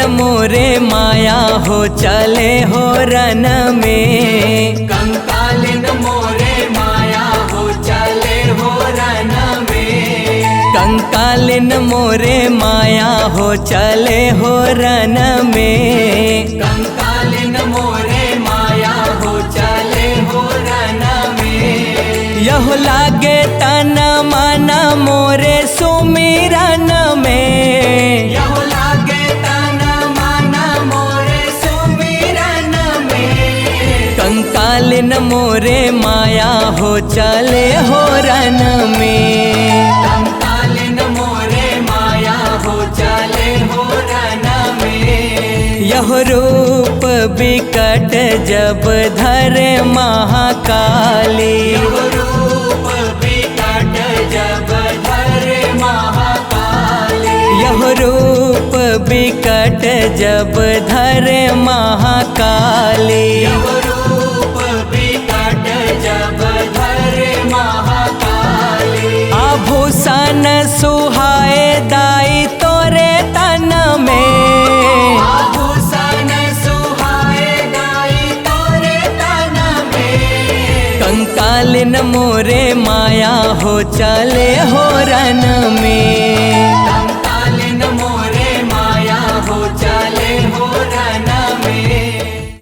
मोरे माया हो चले हो रन में। कंकालिन मोरे माया हो चले हो रन में। कंकालिन मोरे माया हो चले हो रन में। कंकालिन मोरे माया हो चले हो रन में। यह लागे तन मन मोरे सुमिरन में। यह लागे तन मन मोरे सुमिरन में। कंकालिन मोरे माया हो चले हो रन में। कंकालिन मोरे माया हो चले हो रन में। यह रूप विकट जब धरे महाकाली। यह रूप विकट जब धरे महाकाली। यह रूप विकट जब धरे महाकाली। यह रूप विकट जब धरे महाकाली। आभूषण सुहाए दाई तोरे तन में। आभूषण सुहाए दाई तोरे तन में। कंकालिन मोरे माया हो चले हो रन में।